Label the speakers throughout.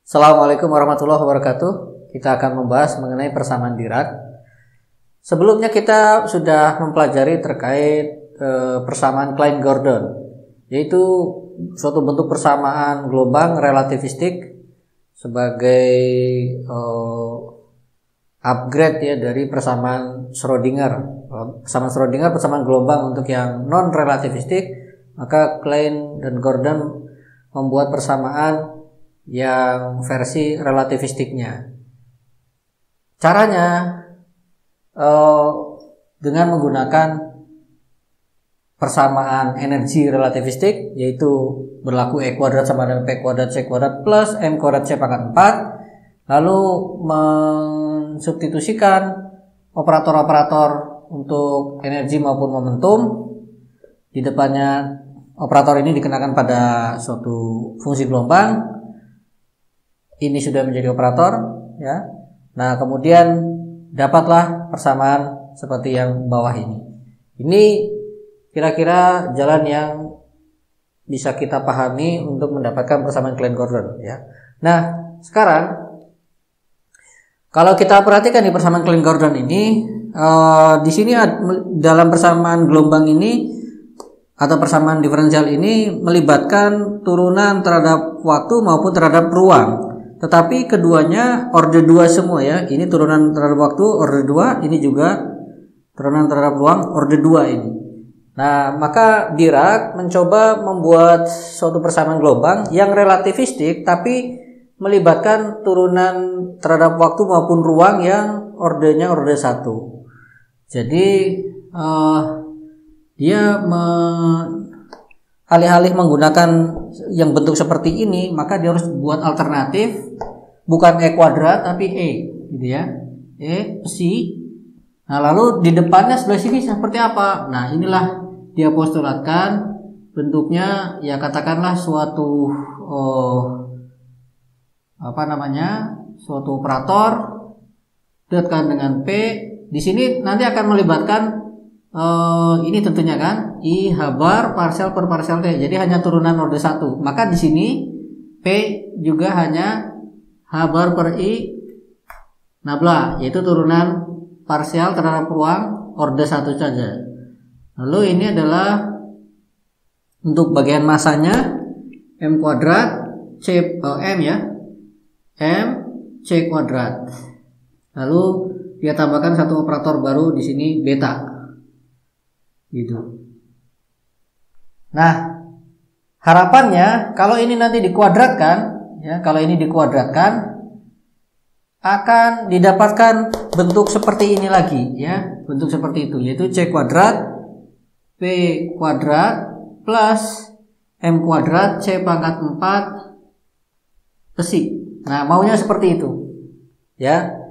Speaker 1: Assalamualaikum warahmatullahi wabarakatuh. Kita akan membahas mengenai persamaan Dirac. Sebelumnya kita sudah mempelajari terkait persamaan Klein-Gordon, yaitu suatu bentuk persamaan gelombang relativistik sebagai upgrade ya dari persamaan Schrödinger. Persamaan Schrödinger persamaan gelombang untuk yang non relativistik, maka Klein dan Gordon membuat persamaan yang versi relativistiknya. Caranya dengan menggunakan persamaan energi relativistik, yaitu berlaku E kuadrat sama dengan P kuadrat C kuadrat plus M kuadrat C pangkat 4, lalu mensubstitusikan operator-operator untuk energi maupun momentum. Di depannya operator ini dikenakan pada suatu fungsi gelombang. Ini sudah menjadi operator ya. Nah, kemudian dapatlah persamaan seperti yang bawah ini. Ini kira-kira jalan yang bisa kita pahami untuk mendapatkan persamaan Klein-Gordon ya. Nah, sekarang kalau kita perhatikan di persamaan Klein-Gordon ini, di sini dalam persamaan gelombang ini atau persamaan diferensial ini melibatkan turunan terhadap waktu maupun terhadap ruang. Tetapi keduanya orde 2 semua ya. Ini turunan terhadap waktu orde 2, ini juga turunan terhadap ruang orde 2 ini. Nah, maka Dirac mencoba membuat suatu persamaan gelombang yang relativistik tapi melibatkan turunan terhadap waktu maupun ruang yang ordenya orde 1. Jadi dia alih-alih menggunakan yang bentuk seperti ini, maka dia harus buat alternatif, bukan E kuadrat tapi E gitu ya. E psi. Nah, lalu di depannya sebelah sini seperti apa? Nah, inilah dia postulatkan bentuknya ya, katakanlah suatu suatu operator dekatkan dengan P. Di sini nanti akan melibatkan ini tentunya kan I H bar parsial per parsial T. Jadi hanya turunan orde 1. Maka di sini P juga hanya H bar per I nabla, yaitu turunan parsial terhadap ruang orde 1 saja. Lalu ini adalah untuk bagian masanya M kuadrat C M ya. M C kuadrat. Lalu dia tambahkan satu operator baru di sini beta. Gitu. Nah, harapannya kalau ini nanti dikuadratkan ya, kalau ini dikuadratkan akan didapatkan bentuk seperti ini lagi ya, bentuk seperti itu, yaitu C kuadrat P kuadrat plus M kuadrat C pangkat 4 psi. Nah, maunya seperti itu ya.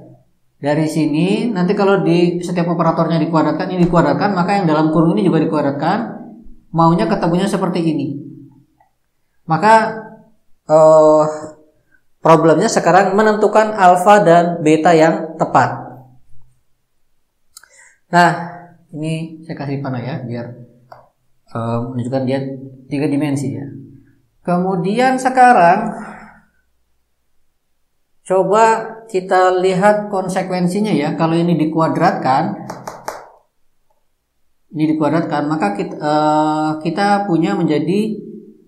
Speaker 1: Dari sini nanti kalau di setiap operatornya dikuadratkan, ini dikuadratkan, maka yang dalam kurung ini juga dikuadratkan. Maunya ketemunya seperti ini. Maka problemnya sekarang menentukan alfa dan beta yang tepat. Nah, ini saya kasih panah ya, biar menunjukkan dia 3 dimensi ya. Kemudian sekarang coba kita lihat konsekuensinya ya. Kalau ini dikuadratkan, maka kita punya menjadi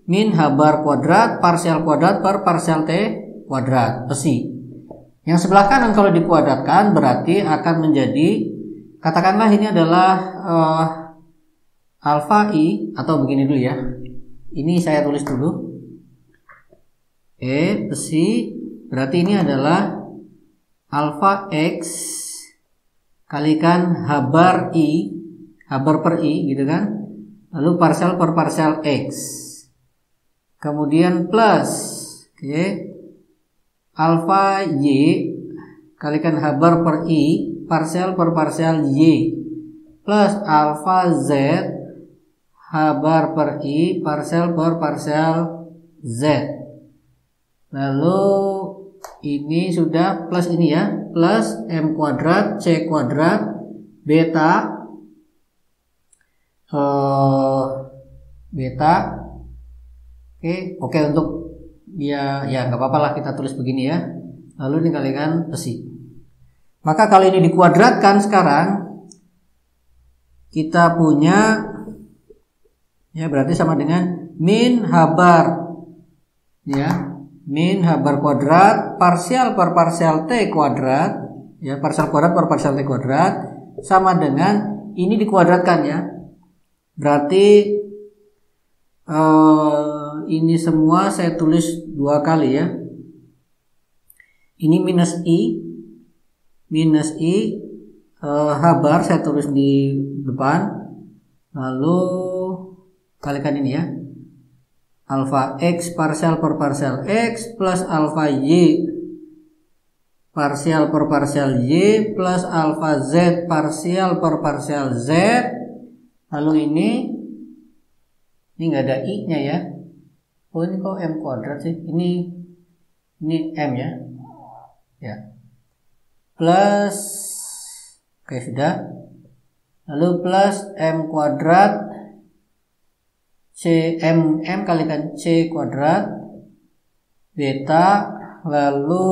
Speaker 1: min H bar kuadrat parsial kuadrat per parsial T kuadrat psi. Yang sebelah kanan kalau dikuadratkan berarti akan menjadi, katakanlah ini adalah alfa I, atau begini dulu ya. Ini saya tulis dulu. E psi berarti ini adalah alfa X kalikan H bar I, H bar per I gitu kan. Lalu parsial per parsial X. Kemudian plus alfa Y kalikan H bar per I parsial per parsial Y plus alfa Z H bar per I parsial per parsial Z. Lalu ini sudah plus ini ya, plus M kuadrat C kuadrat beta beta. Oke, untuk ya nggak apa-apa lah kita tulis begini ya. Lalu dikalikan besi. Maka kalau ini dikuadratkan sekarang kita punya ya berarti sama dengan min H-bar ya, min H-bar kuadrat parsial per parsial T kuadrat ya, parsial kuadrat per parsial T kuadrat sama dengan ini dikuadratkan ya. Berarti ini semua saya tulis 2 kali ya. Ini minus I H-bar saya tulis di depan, lalu kalikan ini ya, alfa X parsial per parsial X plus alfa Y parsial per parsial Y plus alfa Z parsial per parsial Z. Lalu ini nggak ada I nya ya. Oh ini kok M kuadrat sih, ini M ya, ya plus, oke sudah, lalu plus M kuadrat C M kalikan C kuadrat beta, lalu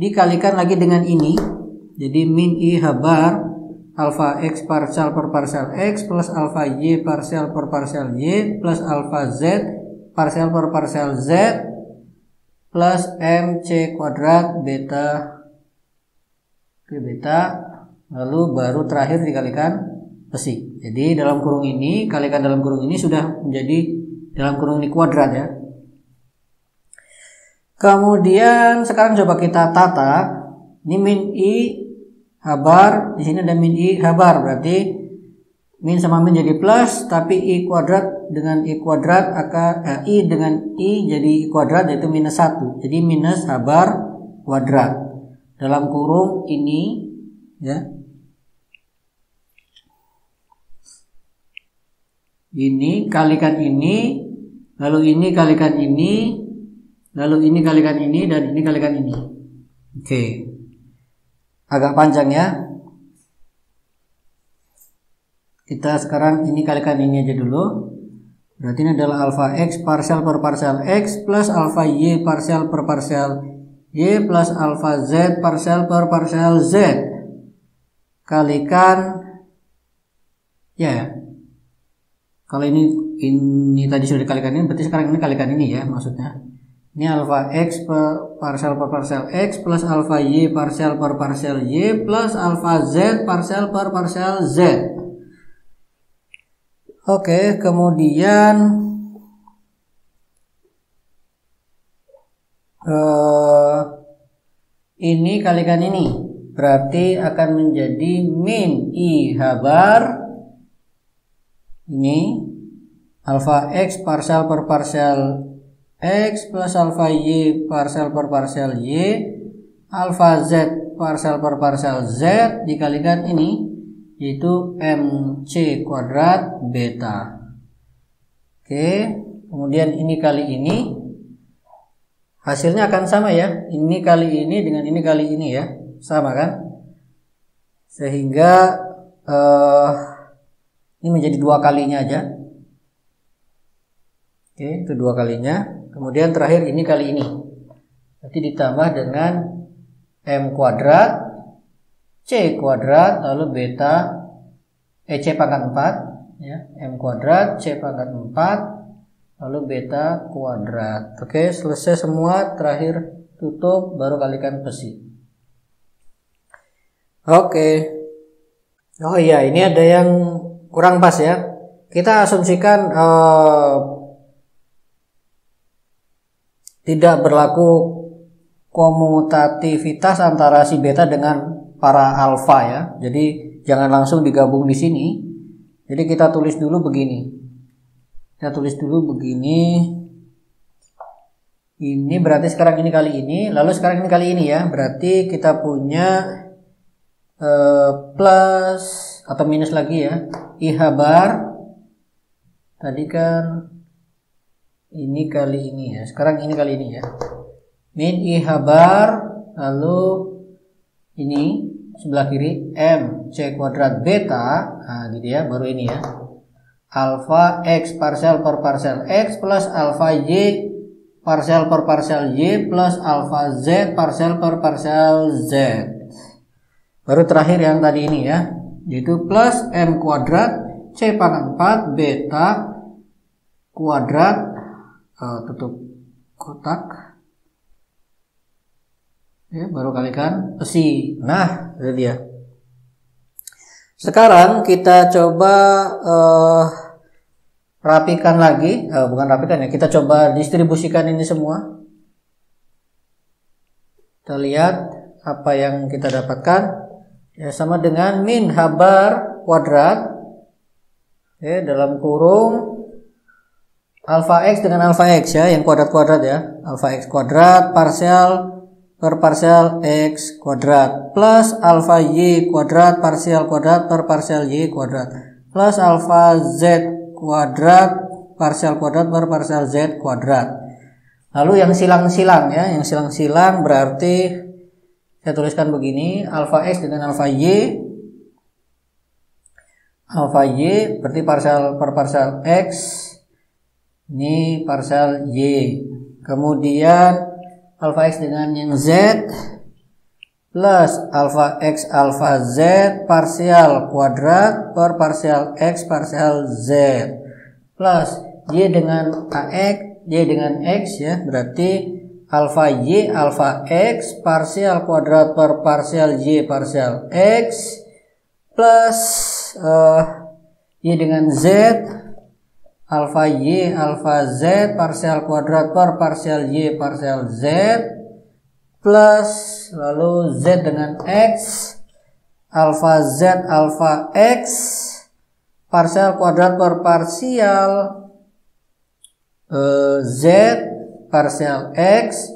Speaker 1: dikalikan lagi dengan ini, jadi min I H-bar alfa X parsial per parsial X plus alfa Y parsial per parsial Y plus alfa Z parsial per parsial Z plus MC kuadrat beta, oke beta, lalu baru terakhir dikalikan besi. Jadi dalam kurung ini kalikan dalam kurung ini sudah menjadi dalam kurung ini kuadrat ya. Kemudian sekarang coba kita tata. Ini min I H-bar, di sini ada min I H-bar, berarti min sama min jadi plus, tapi I kuadrat dengan I kuadrat akan I dengan I jadi I kuadrat, yaitu minus 1. Jadi minus H-bar kuadrat dalam kurung ini ya. Ini kalikan ini, lalu ini kalikan ini, lalu ini kalikan ini, dan ini kalikan ini. Oke, agak panjang ya. Kita sekarang ini kalikan ini aja dulu. Berarti ini adalah alfa X parsial per parsial X plus alfa Y parsial per parsial Y plus alfa Z parsial per parsial Z kalikan ya. Kalau ini tadi sudah dikalikan ini, berarti sekarang ini kalikan ini ya, maksudnya. Ini alfa X parsial per parsial X plus alfa Y parsial per parsial Y plus alfa Z parsial per parsial Z. Oke, kemudian ini kalikan ini, berarti akan menjadi min I H-bar ini alfa X parsial per parsial X plus alfa Y parsial per parsial Y alfa Z parsial per parsial Z dikalikan ini, yaitu MC kuadrat beta. Oke, kemudian ini kali ini hasilnya akan sama ya, ini kali ini dengan ini kali ini ya, sama kan, sehingga ini menjadi 2 kalinya aja. Oke, itu 2 kalinya. Kemudian terakhir ini kali ini, nanti ditambah dengan M kuadrat C kuadrat lalu beta C pangkat 4 ya, M kuadrat C pangkat 4 lalu beta kuadrat. Oke, selesai semua, terakhir tutup baru kalikan besi. Oke. Oh iya, ini ada yang kurang pas ya. Kita asumsikan tidak berlaku komutativitas antara si beta dengan para alfa ya. Jadi jangan langsung digabung di sini. Jadi kita tulis dulu begini. Ini berarti sekarang ini kali ini, lalu sekarang ini kali ini ya. Berarti kita punya plus atau minus lagi ya. I H-bar tadi kan ini kali ini ya. Sekarang ini kali ini ya. Min I H-bar lalu ini sebelah kiri M C kuadrat beta, nah gitu ya, baru ini ya, alfa X parsial per parsial X plus alfa Y parsial per parsial Y plus alfa Z parsial per parsial Z. Baru terakhir yang tadi ini ya, yaitu plus M kuadrat C pangkat 4 beta kuadrat, tutup kotak ya, baru kalikan psi. Nah itu dia. Sekarang kita coba rapikan lagi, bukan rapikan ya, kita coba distribusikan ini semua. Kita lihat apa yang kita dapatkan ya, sama dengan min H bar kuadrat ya, dalam kurung alfa X dengan alfa X ya, yang kuadrat-kuadrat ya, alfa X kuadrat parsial per parsial X kuadrat plus alfa Y kuadrat parsial kuadrat per parsial Y kuadrat plus alfa Z kuadrat parsial kuadrat per parsial Z kuadrat. Lalu yang silang-silang ya, yang silang-silang berarti saya tuliskan begini, alfa X dengan alfa Y. Alfa Y berarti parsial per parsial X, ini parsial Y. Kemudian alfa X dengan yang Z plus alfa X alfa Z parsial kuadrat per parsial X parsial Z plus Y dengan AX, Y dengan X ya, berarti alfa Y alfa X parsial kuadrat per parsial Y parsial X plus Y dengan Z alfa Y alfa Z parsial kuadrat per parsial Y parsial Z plus lalu Z dengan X alfa Z alfa X parsial kuadrat per parsial Z parsial X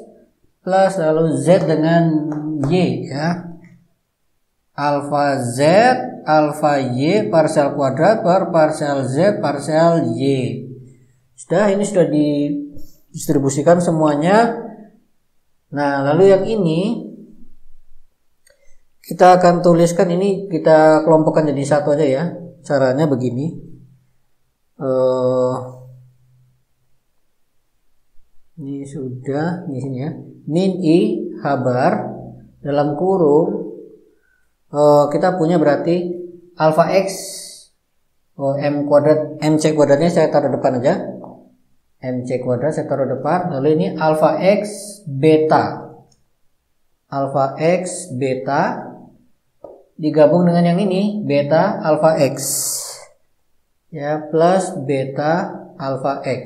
Speaker 1: plus lalu Z dengan Y ya, alfa Z alfa Y parsial kuadrat per parsial Z parsial Y. Sudah, ini sudah didistribusikan semuanya. Nah lalu yang ini kita akan tuliskan, ini kita kelompokkan jadi satu aja ya. Caranya begini, ini sudah di sini ya, min I H bar dalam kurung kita punya berarti alfa X M kuadrat, MC kuadratnya saya taruh depan aja, MC kuadrat saya taruh depan. Lalu ini alfa X beta, alfa X beta digabung dengan yang ini beta alfa X ya, plus beta alfa X.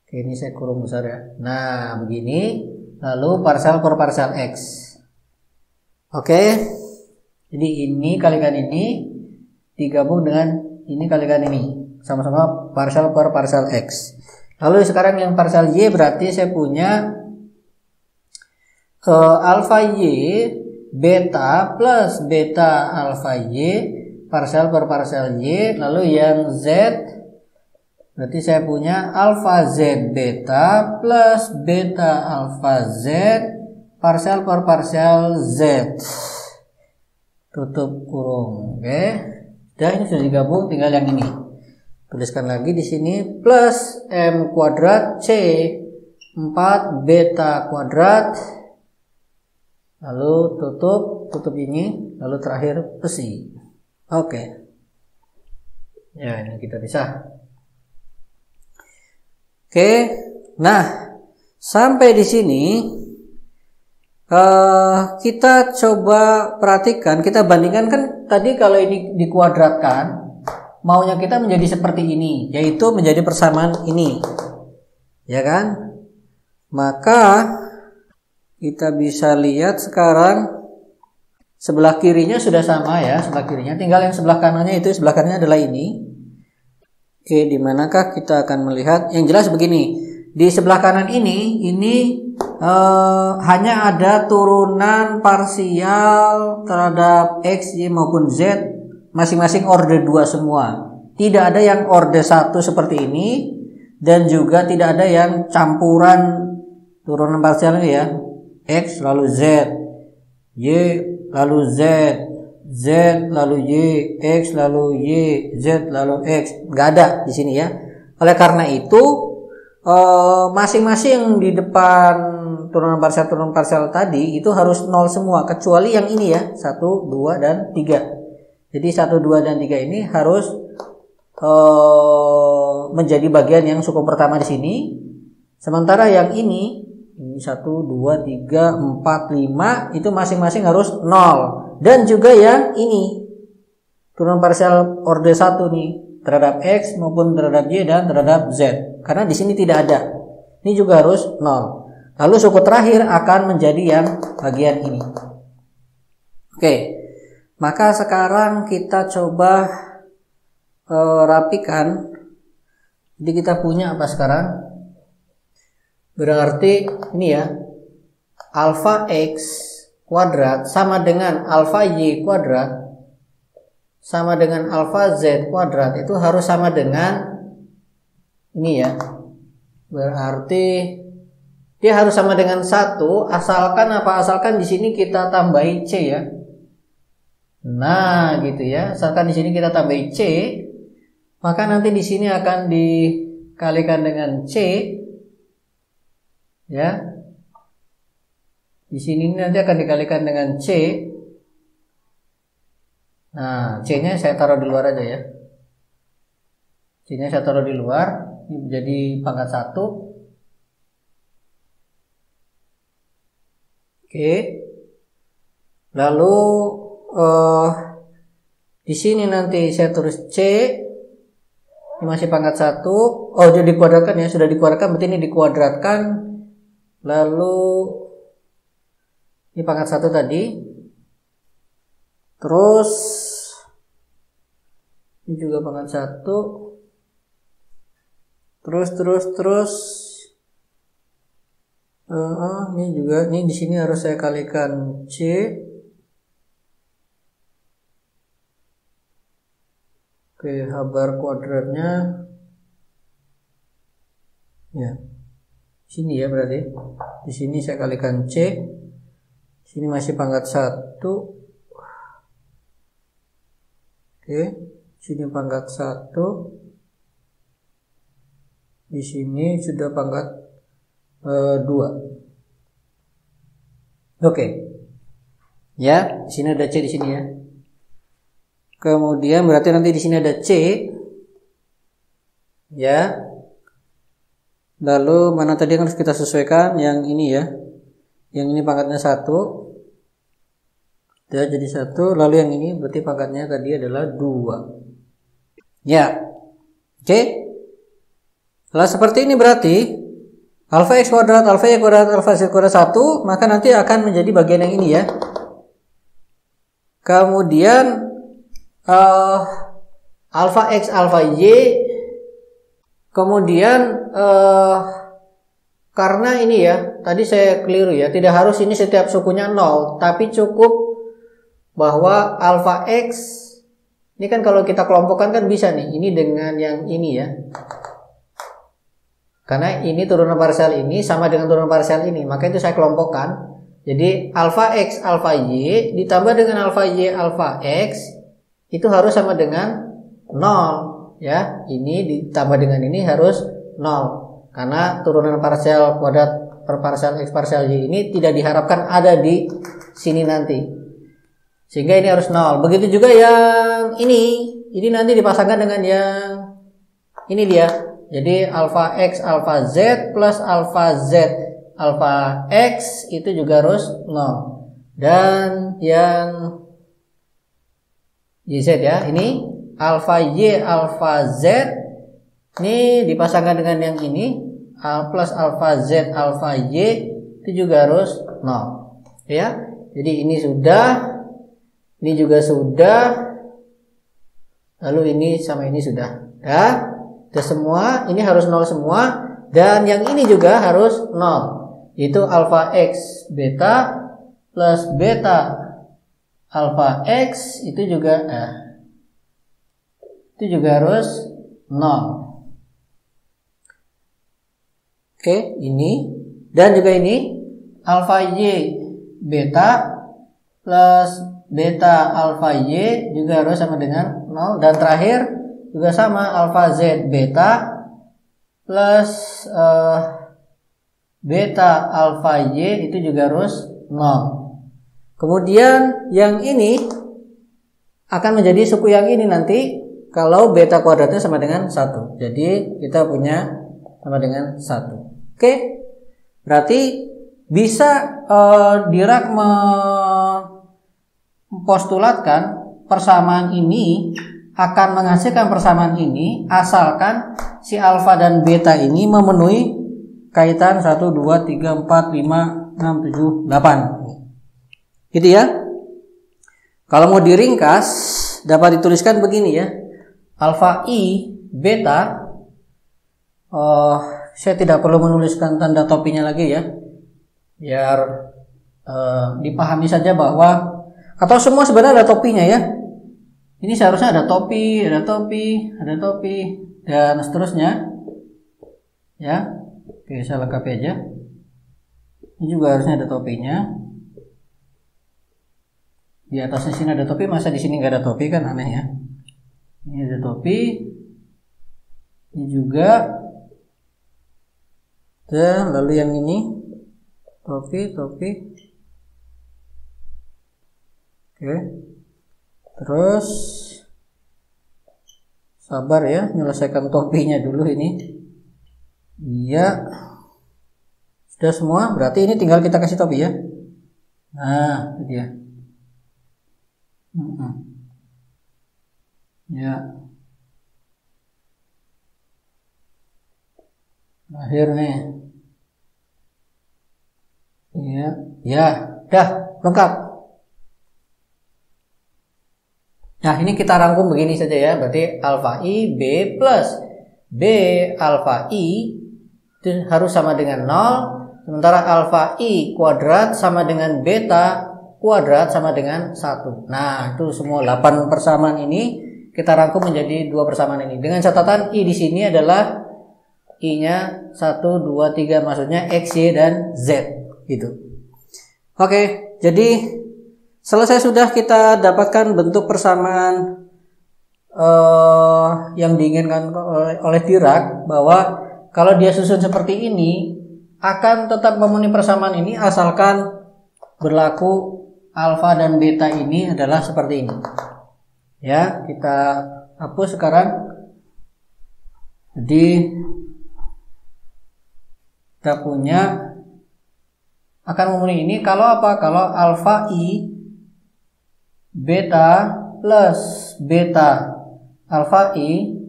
Speaker 1: Oke, ini saya kurung besar ya. Nah begini, lalu parsial per parsial X. Oke, jadi ini kalikan ini digabung dengan ini kalikan ini, sama-sama parsial per parsial X. Lalu sekarang yang parsial Y berarti saya punya alfa Y beta plus beta alfa Y parsial per parsial Y. Lalu yang Z berarti saya punya alfa Z beta plus beta alfa Z parsial per parsial Z, tutup kurung. Oke, dan ini sudah digabung, tinggal yang ini tuliskan lagi di sini, plus M kuadrat C 4 beta kuadrat, lalu tutup ini, lalu terakhir psi. Oke ya, ini kita bisa. Oke, nah sampai di sini kita coba perhatikan, kita bandingkan kan tadi kalau ini dikuadratkan, maunya kita menjadi seperti ini, yaitu menjadi persamaan ini, ya kan? Maka kita bisa lihat sekarang sebelah kirinya sudah sama ya, sebelah kirinya, tinggal yang sebelah kanannya itu, sebelah kanannya adalah ini. Oke, dimanakah kita akan melihat? Yang jelas begini, di sebelah kanan ini hanya ada turunan parsial terhadap X, Y maupun Z masing-masing order 2 semua. Tidak ada yang order 1 seperti ini, dan juga tidak ada yang campuran turunan parsial ini ya, X lalu Z, Y lalu Z, Z lalu Y, X lalu Y, Z lalu X, nggak ada di sini ya. Oleh karena itu masing-masing di depan turunan parsial tadi itu harus 0 semua kecuali yang ini ya, 1, 2, dan 3. Jadi 1, 2, dan 3 ini harus menjadi bagian yang suku pertama di sini. Sementara yang ini 1, 2, 3, 4, 5 itu masing-masing harus 0. Dan juga yang ini turunan parsial orde 1 nih terhadap X maupun terhadap Y dan terhadap Z. Karena di sini tidak ada. Ini juga harus 0. Lalu suku terakhir akan menjadi yang bagian ini. Oke. Maka sekarang kita coba rapikan. Jadi kita punya apa sekarang? Berarti ini ya, alfa X kuadrat sama dengan alfa Y kuadrat sama dengan alfa Z kuadrat itu harus sama dengan ini ya. Berarti dia harus sama dengan 1 asalkan apa? Asalkan di sini kita tambahi C ya. Nah, gitu ya. Asalkan di sini kita tambahi C, maka nanti di sini akan dikalikan dengan C. Ya. Di sini nanti akan dikalikan dengan C. Nah, C-nya saya taruh di luar aja ya. C-nya saya taruh di luar. Ini menjadi pangkat 1. Oke. Lalu di sini nanti saya tulis C. Ini masih pangkat 1. Oh, jadi dikuadratkan ya, sudah dikuadratkan, berarti ini dikuadratkan. Lalu ini pangkat 1 tadi. Terus ini juga pangkat 1. Terus ini juga, ini di sini harus saya kalikan C. Oke, H-bar kuadratnya ya sini ya, berarti di sini saya kalikan C. Sini masih pangkat 1. Oke, sini pangkat 1. Di sini sudah pangkat 2. Oke. Ya, di sini ada C di sini ya. Kemudian berarti nanti di sini ada C. Ya. Lalu mana tadi yang harus kita sesuaikan? Yang ini ya. Yang ini pangkatnya 1. Ya, jadi 1. Lalu yang ini berarti pangkatnya tadi adalah 2. Ya. Oke. Setelah seperti ini berarti alfa X kuadrat, alfa Y kuadrat, alfa Z kuadrat 1, maka nanti akan menjadi bagian yang ini ya. Kemudian alfa X, alfa Y, kemudian karena ini ya, tadi saya keliru ya, tidak harus ini setiap sukunya 0, tapi cukup bahwa alfa X, ini kan kalau kita kelompokkan kan bisa nih, ini dengan yang ini ya. Karena ini turunan parsial ini sama dengan turunan parsial ini, maka itu saya kelompokkan. Jadi alfa X, alfa Y ditambah dengan alfa Y, alfa X itu harus sama dengan 0 ya. Ini ditambah dengan ini harus 0. Karena turunan parsial kuadrat per parsial X parsial Y ini tidak diharapkan ada di sini nanti. Sehingga ini harus 0. Begitu juga yang ini nanti dipasangkan dengan yang ini dia. Jadi alfa X, alfa Z plus alfa Z, alfa X itu juga harus 0. Dan yang YZ ya, ini alfa Y, alfa Z ini dipasangkan dengan yang ini plus alfa Z, alfa Y itu juga harus 0. Ya. Jadi ini sudah, ini juga sudah, lalu ini sama ini sudah. Ya. Sudah semua, ini harus 0 semua, dan yang ini juga harus 0. Itu alfa X beta plus beta alfa X itu juga harus 0. Oke, ini dan juga ini alfa Y beta plus beta alfa Y juga harus sama dengan 0, dan terakhir juga sama alfa Z beta plus beta alfa Y itu juga harus 0. Kemudian yang ini akan menjadi suku yang ini nanti kalau beta kuadratnya sama dengan 1. Jadi kita punya sama dengan 1. Oke. Berarti bisa Dirac mempostulatkan persamaan ini akan menghasilkan persamaan ini asalkan si alfa dan beta ini memenuhi kaitan 1, 2, 3, 4, 5, 6, 7, 8. Gitu ya. Kalau mau diringkas dapat dituliskan begini ya. Alfa I beta, saya tidak perlu menuliskan tanda topinya lagi ya. Biar dipahami saja bahwa, atau semua sebenarnya ada topinya ya. Ini seharusnya ada topi, ada topi, ada topi, dan seterusnya. Ya. Oke, saya lengkapi aja. Ini juga harusnya ada topinya. Di atasnya sini ada topi, masa di sini nggak ada topi, kan aneh ya. Ini ada topi. Ini juga. Dan lalu yang ini topi. Oke. Terus sabar ya, menyelesaikan topinya dulu ini. Iya, sudah semua. Berarti ini tinggal kita kasih topi ya. Nah, itu dia. Ya. Akhir nih. Iya, ya, dah lengkap. Nah, ini kita rangkum begini saja ya. Berarti alfa I B plus B alfa I itu harus sama dengan 0, sementara alfa I kuadrat sama dengan beta kuadrat sama dengan 1. Nah, itu semua 8 persamaan ini kita rangkum menjadi 2 persamaan ini. Dengan catatan I di sini adalah I-nya 1, 2, 3, maksudnya X, Y, dan Z gitu. Oke, jadi selesai sudah kita dapatkan bentuk persamaan yang diinginkan oleh Dirac, bahwa kalau dia susun seperti ini akan tetap memenuhi persamaan ini asalkan berlaku alfa dan beta ini adalah seperti ini. Ya, kita hapus sekarang. Jadi kita punya akan memenuhi ini kalau apa? Kalau alfa I beta plus beta alfa I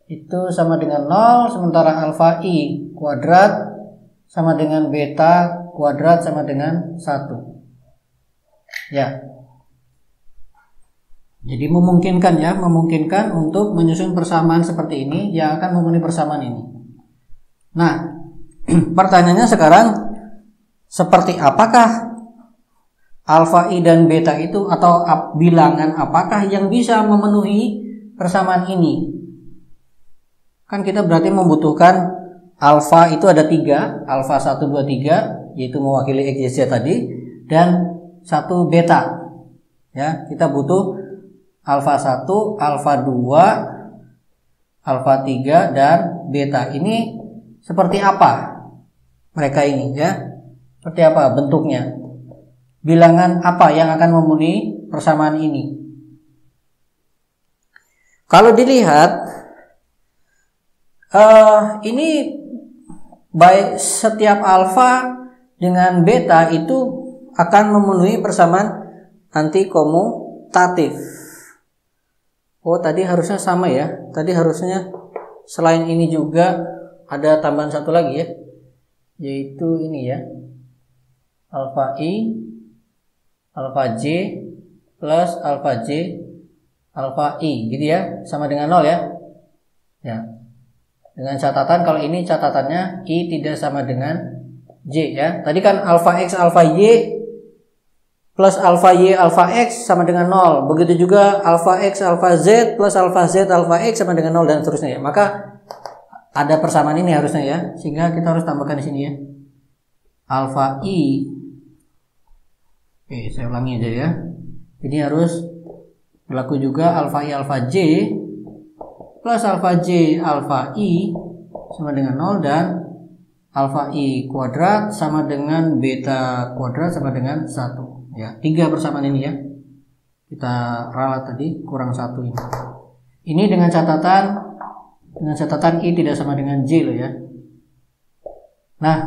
Speaker 1: itu sama dengan 0, sementara alfa I kuadrat sama dengan beta kuadrat sama dengan 1. Ya. Jadi memungkinkan ya, memungkinkan untuk menyusun persamaan seperti ini yang akan memenuhi persamaan ini. Nah, pertanyaannya sekarang, seperti apakah alfa I dan beta itu, atau bilangan apakah yang bisa memenuhi persamaan ini? Kan kita berarti membutuhkan alfa itu ada 3, alfa 1, 2, 3, yaitu mewakili X, Y, Z tadi, dan 1 beta. Ya, kita butuh alfa 1, alfa 2, alfa 3, dan beta. Ini seperti apa mereka ini ya? Seperti apa bentuknya? Bilangan apa yang akan memenuhi persamaan ini? Kalau dilihat ini baik setiap alfa dengan beta itu akan memenuhi persamaan antikomutatif. Oh, tadi harusnya sama ya. Tadi harusnya selain ini juga ada tambahan satu lagi ya, yaitu ini ya, alfa I alfa J plus alfa J alfa I, gitu ya, sama dengan 0 ya. Ya. Dengan catatan kalau ini catatannya I tidak sama dengan J ya. Tadi kan alfa X alfa Y plus alfa Y alfa X sama dengan 0. Begitu juga alfa X alfa Z plus alfa Z alfa X sama dengan 0 dan seterusnya ya. Maka ada persamaan ini harusnya ya. Sehingga kita harus tambahkan di sini ya. Alfa I. Oke, saya ulangi aja ya. Ini harus berlaku juga alfa I alfa J plus alfa J alfa I sama dengan 0 dan alfa I kuadrat sama dengan beta kuadrat sama dengan 1 ya. 3 persamaan ini ya. Kita ralat tadi kurang 1 ini. Ini dengan catatan I tidak sama dengan J loh ya. Nah,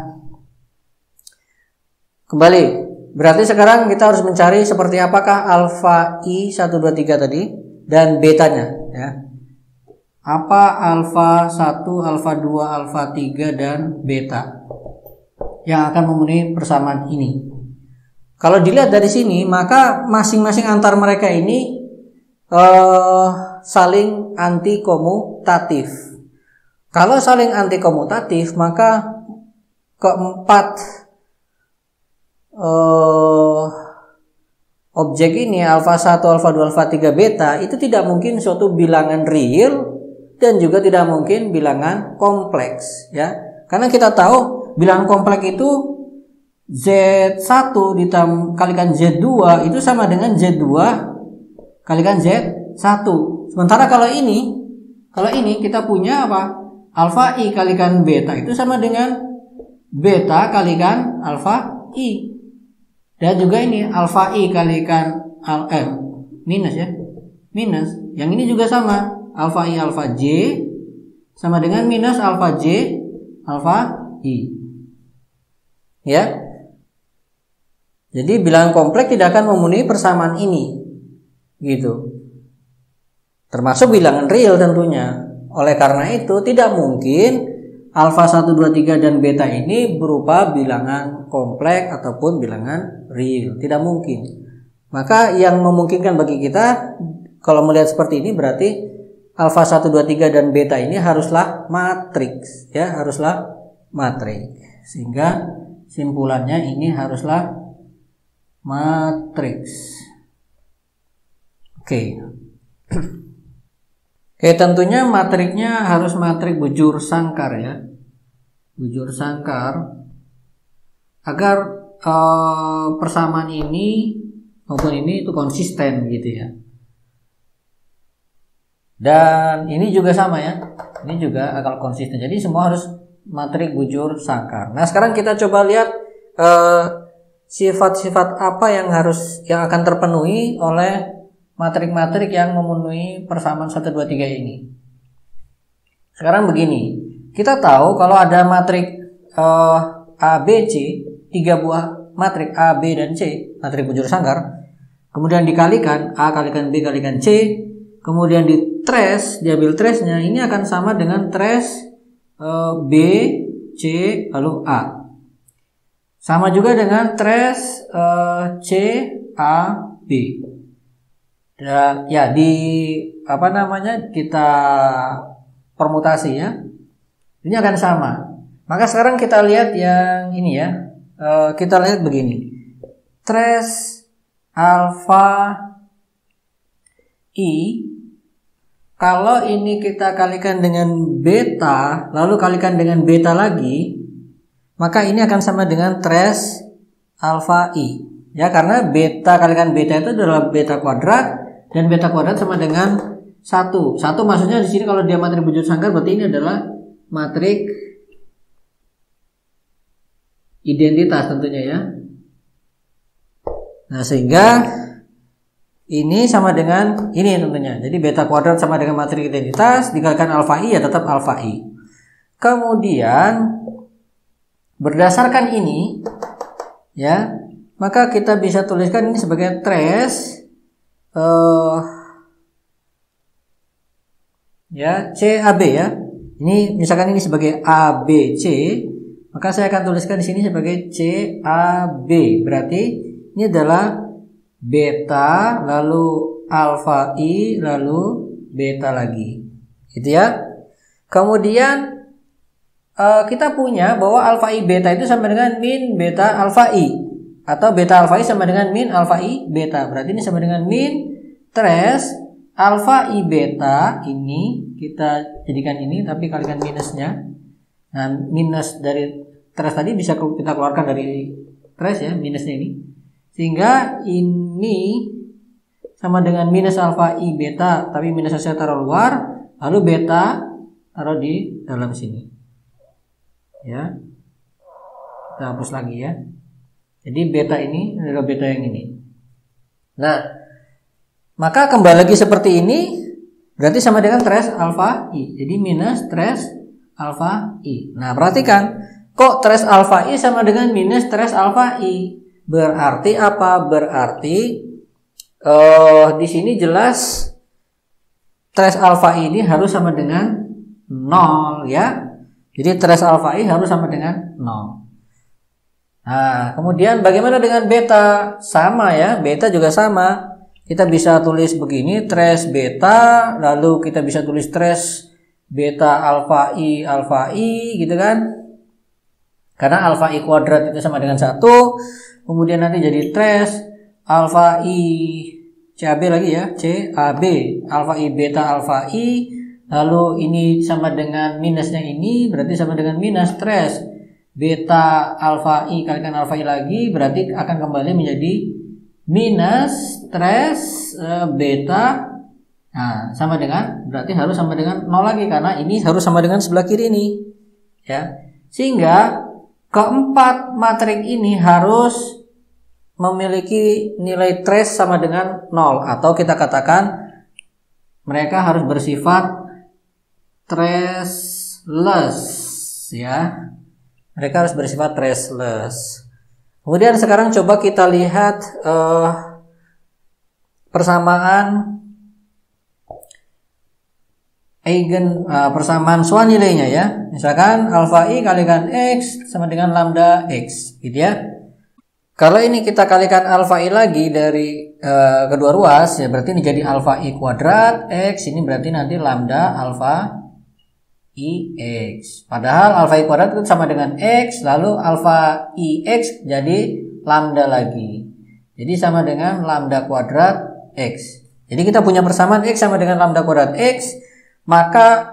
Speaker 1: kembali. Berarti sekarang kita harus mencari seperti apakah alfa I 1 2 3 tadi dan betanya ya. Apa alfa 1, alfa 2, alfa 3 dan beta yang akan memenuhi persamaan ini. Kalau dilihat dari sini, maka masing-masing antar mereka ini saling antikomutatif. Kalau saling antikomutatif, maka keempat objek ini alfa 1, alfa 2, alfa 3, beta itu tidak mungkin suatu bilangan real dan juga tidak mungkin bilangan kompleks ya. Karena kita tahu bilangan kompleks itu Z1 dikalikan Z2 itu sama dengan Z2 kalikan Z1. Sementara kalau ini kita punya apa? Alfa I kalikan beta itu sama dengan beta kalikan alfa I. Dan juga ini alfa I kalikan minus ya. Minus. Yang ini juga sama. Alfa I alfa J sama dengan minus alfa J alfa I. Ya. Jadi bilangan kompleks tidak akan memenuhi persamaan ini. Gitu. Termasuk bilangan real tentunya. Oleh karena itu tidak mungkin alfa 1 2 3 dan beta ini berupa bilangan kompleks ataupun bilangan real. Tidak mungkin. Maka yang memungkinkan bagi kita kalau melihat seperti ini berarti alfa 1 2 3 dan beta ini haruslah matriks ya, haruslah matriks. Sehingga simpulannya ini haruslah matriks. Oke. Oke, tentunya matriknya harus matrik bujur sangkar ya. Bujur sangkar agar persamaan ini maupun ini itu konsisten gitu ya. Dan ini juga sama ya. Ini juga akan konsisten. Jadi semua harus matrik bujur sangkar. Nah, sekarang kita coba lihat sifat-sifat apa yang akan terpenuhi oleh matrik-matrik yang memenuhi persamaan 1 2 3 ini. Sekarang begini. Kita tahu kalau ada matrik A, B, C, 3 buah matrik A, B dan C, matrik bujur sangkar, kemudian dikalikan A kalikan B kalikan C, kemudian diambil trace-nya, ini akan sama dengan trace B, C, lalu A. Sama juga dengan trace C, A, B. Dan ya kita permutasi ya. Ini akan sama. Maka sekarang kita lihat yang ini ya. Kita lihat begini. Trace alfa I kalau ini kita kalikan dengan beta, lalu kalikan dengan beta lagi, maka ini akan sama dengan trace alfa I. Ya, karena beta kalikan beta itu adalah beta kuadrat, dan beta kuadrat sama dengan 1. 1 maksudnya di sini kalau dia matrik bujur sangkar berarti ini adalah matrik identitas tentunya ya. Nah, sehingga ini sama dengan ini tentunya. Jadi beta kuadrat sama dengan matrik identitas dikalikan alfa I ya tetap alfa I. Kemudian berdasarkan ini ya, maka kita bisa tuliskan ini sebagai trace ya CAB ya. Ini misalkan ini sebagai ABC, maka saya akan tuliskan di sini sebagai CAB. Berarti ini adalah beta lalu alfa I lalu beta lagi. Gitu ya. Kemudian kita punya bahwa alfa I beta itu sama dengan min beta alfa I, atau beta alfa I sama dengan min alfa I beta. Berarti ini sama dengan min trace alfa I beta, ini kita jadikan ini tapi kalikan minusnya. Nah, minus dari trace tadi bisa kita keluarkan dari trace ya, minusnya ini. Sehingga ini sama dengan minus alfa I beta, tapi minusnya saya taruh luar, lalu beta taruh di dalam sini. Ya, kita hapus lagi ya. Jadi beta ini adalah beta yang ini. Nah, maka kembali lagi seperti ini, berarti sama dengan trace alfa I. Jadi minus trace alfa I. Nah, perhatikan, kok trace alfa I sama dengan minus trace alfa I? Berarti apa? Berarti di sini jelas trace alfa I ini harus sama dengan 0 ya. Jadi trace alfa I harus sama dengan 0. Nah, kemudian bagaimana dengan beta? Sama ya, beta juga sama. Kita bisa tulis begini, trace beta, lalu kita bisa tulis trace beta alfa I gitu kan. Karena alfa I kuadrat itu sama dengan 1. Kemudian nanti jadi trace alfa I CAB lagi ya, CAB alfa I beta alfa I, lalu ini sama dengan minusnya ini, berarti sama dengan minus trace beta alfa I kalikan alfa I lagi, berarti akan kembali menjadi minus trace beta. Nah, sama dengan, berarti harus sama dengan 0 lagi, karena ini harus sama dengan sebelah kiri ini ya. Sehingga keempat matrik ini harus memiliki nilai trace sama dengan 0, atau kita katakan mereka harus bersifat traceless ya. Mereka harus bersifat traceless. Kemudian sekarang coba kita lihat persamaan persamaan SWA nilainya ya. Misalkan alfa I kalikan X sama dengan lambda X gitu ya. Kalau ini kita kalikan alfa I lagi dari kedua ruas ya, berarti ini jadi alfa I kuadrat X, ini berarti nanti lambda alfa I X. Padahal alfa I kuadrat itu sama dengan X, lalu alfa I X jadi lambda lagi. Jadi sama dengan lambda kuadrat X. Jadi kita punya persamaan X sama dengan lambda kuadrat X, maka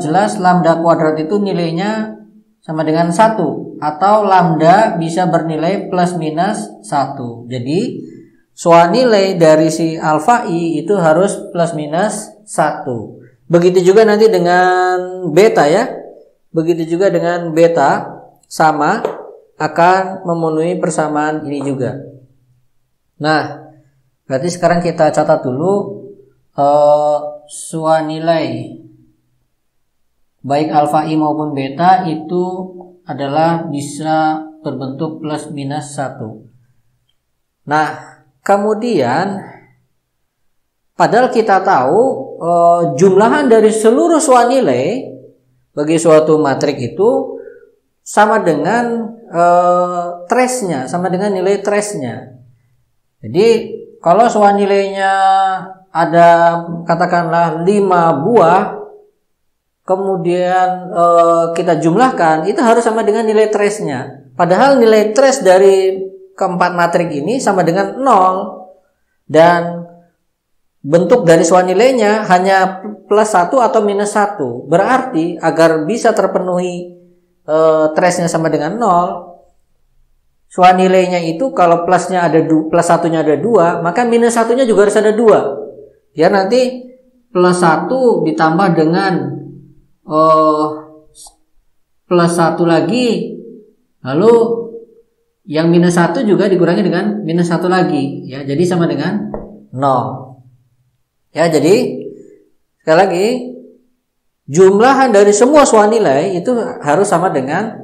Speaker 1: jelas lambda kuadrat itu nilainya sama dengan 1, atau lambda bisa bernilai plus minus 1. Jadi SWA nilai dari si alfa I itu harus plus minus 1. Begitu juga nanti dengan beta ya. Begitu juga dengan beta, sama, akan memenuhi persamaan ini juga. Nah, berarti sekarang kita catat dulu SWA nilai baik alfa I maupun beta itu adalah bisa berbentuk plus minus 1. Nah, kemudian padahal kita tahu jumlahan dari seluruh SWA nilai bagi suatu matrik itu sama dengan trace-nya, sama dengan nilai trace-nya. Jadi kalau SWA nilainya ada katakanlah 5 buah, kemudian kita jumlahkan, itu harus sama dengan nilai trace-nya. Padahal nilai trace dari keempat matrik ini sama dengan 0, dan bentuk dari SWA nilainya hanya plus 1 atau minus 1. Berarti agar bisa terpenuhi trace-nya sama dengan 0, SWA nilainya itu kalau plusnya ada plus 1-nya ada 2, maka minus 1-nya juga harus ada 2. Ya, nanti plus 1 ditambah dengan plus 1 lagi, lalu yang minus 1 juga dikurangi dengan minus 1 lagi ya, jadi sama dengan 0. Ya, jadi sekali lagi jumlahan dari semua SWA nilai itu harus sama dengan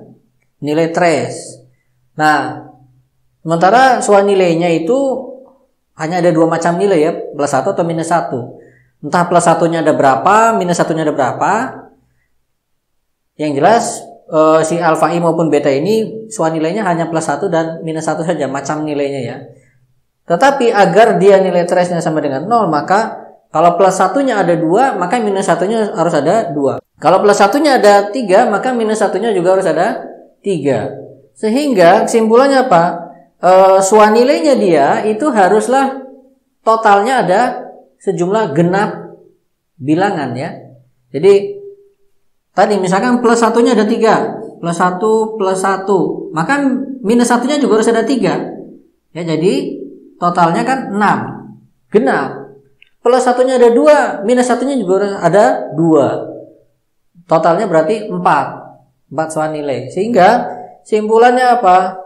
Speaker 1: nilai trace. Nah, sementara SWA nilainya itu hanya ada 2 macam nilai ya, plus 1 atau minus 1. Entah plus 1-nya ada berapa, minus 1-nya ada berapa. Yang jelas si alfa I maupun beta ini SWA nilainya hanya plus 1 dan minus 1 saja macam nilainya ya. Tetapi agar dia nilai trace-nya sama dengan 0, maka kalau plus 1-nya ada 2, maka minus 1-nya harus ada 2. Kalau plus 1-nya ada 3, maka minus 1-nya juga harus ada 3. Sehingga kesimpulannya apa? SWA nilainya dia itu haruslah totalnya ada sejumlah genap bilangan ya. Jadi tadi misalkan plus 1-nya ada 3, plus 1 plus 1, maka minus 1-nya juga harus ada 3. Ya, jadi totalnya kan 6. Genap. Plus 1-nya ada 2, minus 1-nya juga ada 2. Totalnya berarti 4. 4 nilai. Sehingga simpulannya apa?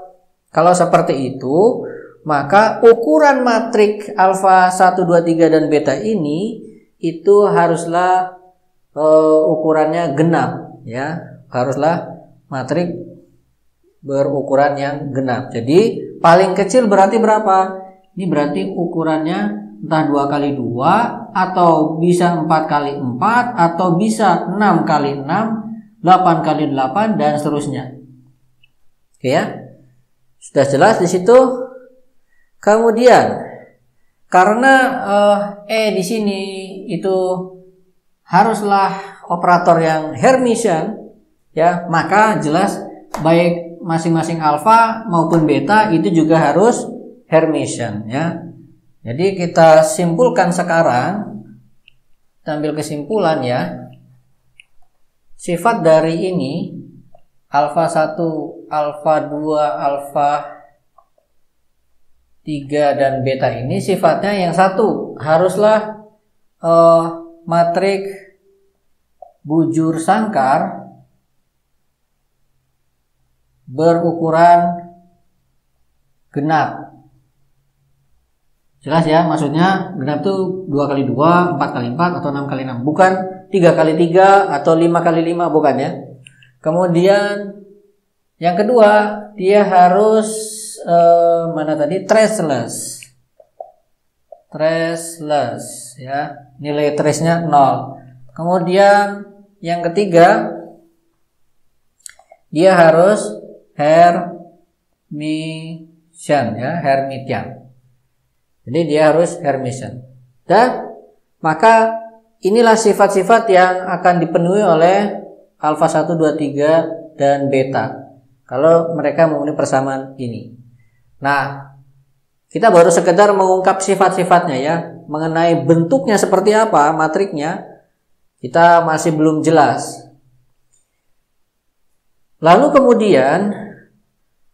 Speaker 1: Kalau seperti itu, maka ukuran matrik alfa 1, 2, 3 dan beta ini itu haruslah ukurannya genap ya. Haruslah matrik berukuran yang genap. Jadi paling kecil berarti berapa? Ini berarti ukurannya entah 2 kali 2 atau bisa 4 kali 4 atau bisa 6 kali 6, 8 kali 8 dan seterusnya. Oke ya. Sudah jelas di situ. Kemudian karena di sini itu haruslah operator yang Hermitian ya, maka jelas baik masing-masing alfa maupun beta itu juga harus Hermitian ya. Jadi kita simpulkan sekarang, kita ambil kesimpulan ya. Sifat dari ini alfa 1, alfa 2, alfa 3 dan beta ini sifatnya yang satu haruslah matrik bujur sangkar berukuran genap. Jelas ya, maksudnya genap itu 2 kali 2, 4 kali 4 atau 6 kali 6, bukan 3 kali 3 atau 5 kali 5, bukan ya. Kemudian yang kedua, dia harus mana tadi? Traceless ya, nilai trace-nya 0. Kemudian yang ketiga, dia harus Hermitian ya, Hermitian. Jadi dia harus Hermitian. Dan maka inilah sifat-sifat yang akan dipenuhi oleh alfa 1, 2, 3 dan beta kalau mereka memenuhi persamaan ini. Nah, kita baru sekedar mengungkap sifat-sifatnya ya. Mengenai bentuknya seperti apa matriknya, kita masih belum jelas. Lalu kemudian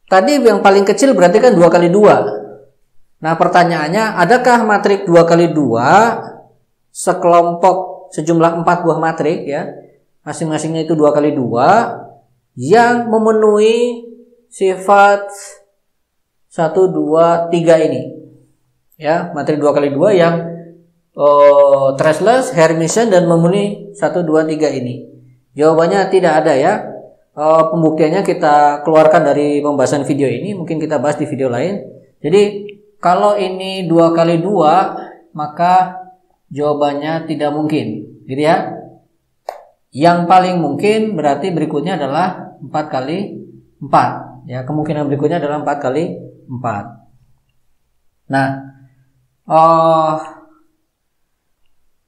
Speaker 1: tadi yang paling kecil berarti kan 2 kali 2. Nah, pertanyaannya, adakah matrik 2 kali 2 sekelompok sejumlah 4 buah matrik ya, masing-masingnya itu 2 kali 2 yang memenuhi sifat 1, 2, 3 ini ya, matrik 2 kali 2 yang traceless, Hermitian dan memenuhi 1, 2, 3 ini? Jawabannya tidak ada ya. Pembuktiannya kita keluarkan dari pembahasan video ini, mungkin kita bahas di video lain. Jadi kalau ini 2 kali 2, maka jawabannya tidak mungkin gitu ya. Yang paling mungkin berarti berikutnya adalah 4 kali 4 ya, kemungkinan berikutnya adalah 4 kali 4. Nah,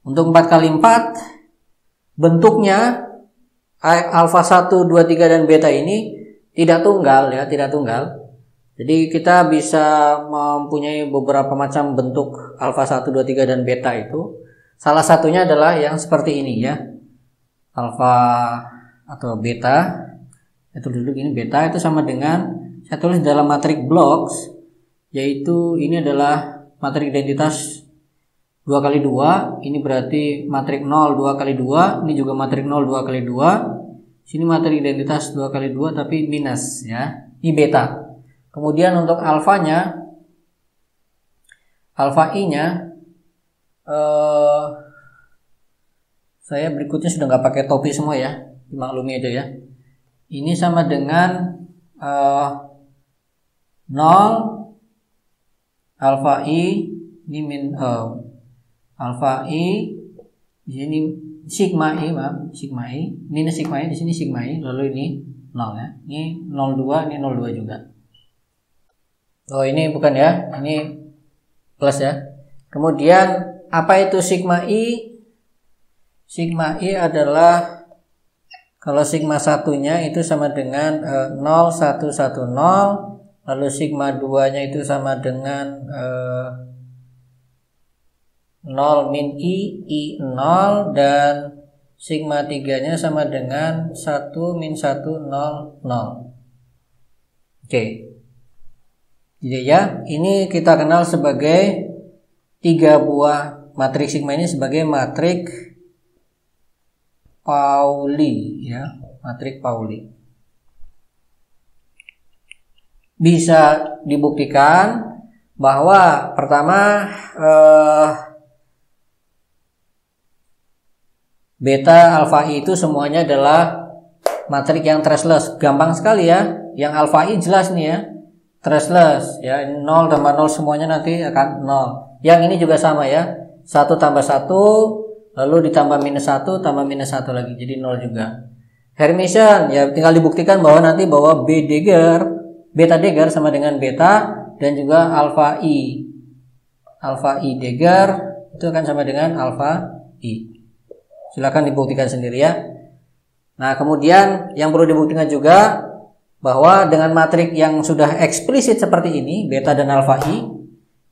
Speaker 1: untuk 4 kali 4 bentuknya alfa 1, 2, 3 dan beta ini tidak tunggal ya, tidak tunggal. Jadi kita bisa mempunyai beberapa macam bentuk alfa 1, 2, 3 dan beta itu. Salah satunya adalah yang seperti ini ya. Alfa atau beta. Itu duduk ini beta itu sama dengan, saya tulis dalam matrik blocks, yaitu ini adalah matrik identitas 2 kali 2, ini berarti matrik 0 2 kali 2, ini juga matrik 0 2 kali 2. Sini matrik identitas 2 kali 2 tapi minus ya. Ini beta. Kemudian untuk alfanya, alfa I-nya saya berikutnya sudah nggak pakai topi semua ya, dimaklumi aja ya. Ini sama dengan 0 alfa I, ini alfa I, di sini sigma I, sigma I, minus sigma I, di sini sigma I, lalu ini 0 ya. Ini 02, ini 02 juga. Oh, ini bukan ya, ini plus ya. Kemudian apa itu sigma I? Sigma I adalah, kalau sigma satunya itu sama dengan 0 1 1 0, lalu sigma 2-nya itu sama dengan 0 min I 0, dan sigma 3-nya sama dengan 1 min 1 0 0. Oke. Jadi ya, ini kita kenal sebagai 3 buah matrik sigma ini sebagai matrik Pauli ya, matrik Pauli. bisa dibuktikan bahwa pertama beta alfa I itu semuanya adalah matrik yang traceless. Gampang sekali ya. Yang alfa I jelas nih ya, traceless ya, 0 tambah 0 semuanya nanti akan 0. Yang ini juga sama ya, 1 tambah 1 lalu ditambah minus 1 tambah minus 1 lagi, jadi 0 juga. Hermitian ya, tinggal dibuktikan bahwa nanti bahwa beta Degger sama dengan beta dan juga alfa I Degger itu akan sama dengan alfa I. Silakan dibuktikan sendiri ya. Nah, kemudian yang perlu dibuktikan juga bahwa dengan matrik yang sudah eksplisit seperti ini, beta dan alfa I,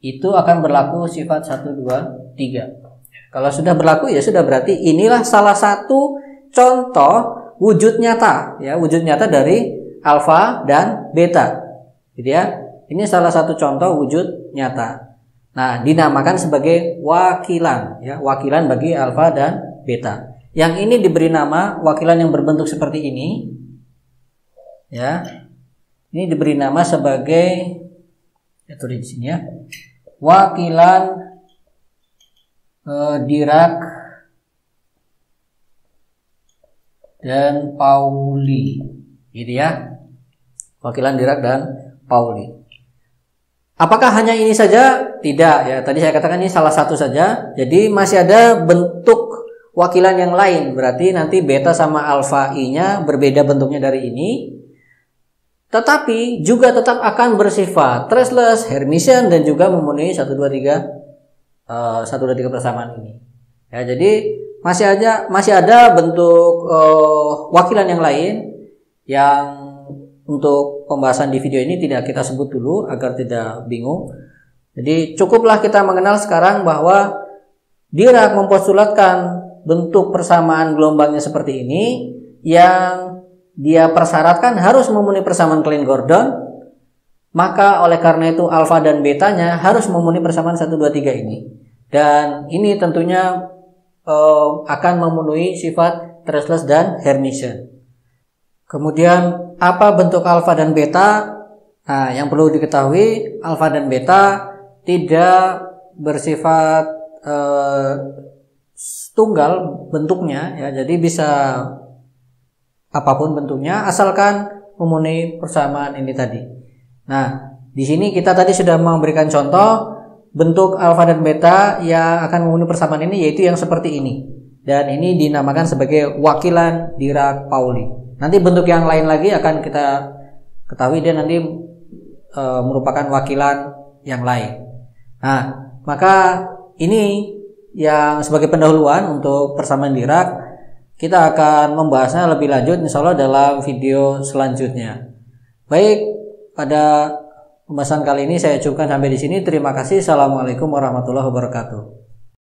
Speaker 1: itu akan berlaku sifat 1, 2, 3. Kalau sudah berlaku ya sudah, berarti inilah salah satu contoh wujud nyata ya, wujud nyata dari alfa dan beta. Gitu ya. Ini salah satu contoh wujud nyata. Nah, dinamakan sebagai wakilan ya, wakilan bagi alfa dan beta. Yang ini diberi nama wakilan yang berbentuk seperti ini. Ya. Ini diberi nama sebagai, ya tulis di sini ya. Wakilan Dirac dan Pauli. Gitu ya. Wakilan Dirac dan Pauli. Apakah hanya ini saja? Tidak ya. Tadi saya katakan ini salah satu saja. Jadi masih ada bentuk wakilan yang lain. Berarti nanti beta sama alfa I-nya berbeda bentuknya dari ini. Tetapi juga tetap akan bersifat traceless, Hermitian dan juga memenuhi 1, 2, 3 persamaan ini. Ya, jadi masih ada bentuk wakilan yang lain yang untuk pembahasan di video ini tidak kita sebut dulu agar tidak bingung. Jadi cukuplah kita mengenal sekarang bahwa Dirac mempostulatkan bentuk persamaan gelombangnya seperti ini yang dia persyaratkan harus memenuhi persamaan Klein-Gordon. Maka oleh karena itu alfa dan betanya harus memenuhi persamaan 1, 2, 3 ini. Dan ini tentunya akan memenuhi sifat traceless dan Hermitian. Kemudian apa bentuk alfa dan beta? Nah, yang perlu diketahui, alfa dan beta tidak bersifat tunggal bentuknya ya. Jadi bisa apapun bentuknya asalkan memenuhi persamaan ini tadi. Nah, di sini kita tadi sudah memberikan contoh bentuk alfa dan beta yang akan memenuhi persamaan ini, yaitu yang seperti ini. Dan ini dinamakan sebagai wakilan Dirac-Pauli. Nanti bentuk yang lain lagi akan kita ketahui dia nanti merupakan wakilan yang lain. Nah, maka ini yang sebagai pendahuluan untuk persamaan Dirac. Kita akan membahasnya lebih lanjut insya Allah dalam video selanjutnya. Baik, pada pembahasan kali ini saya cukupkan sampai di sini. Terima kasih. Assalamualaikum warahmatullahi wabarakatuh.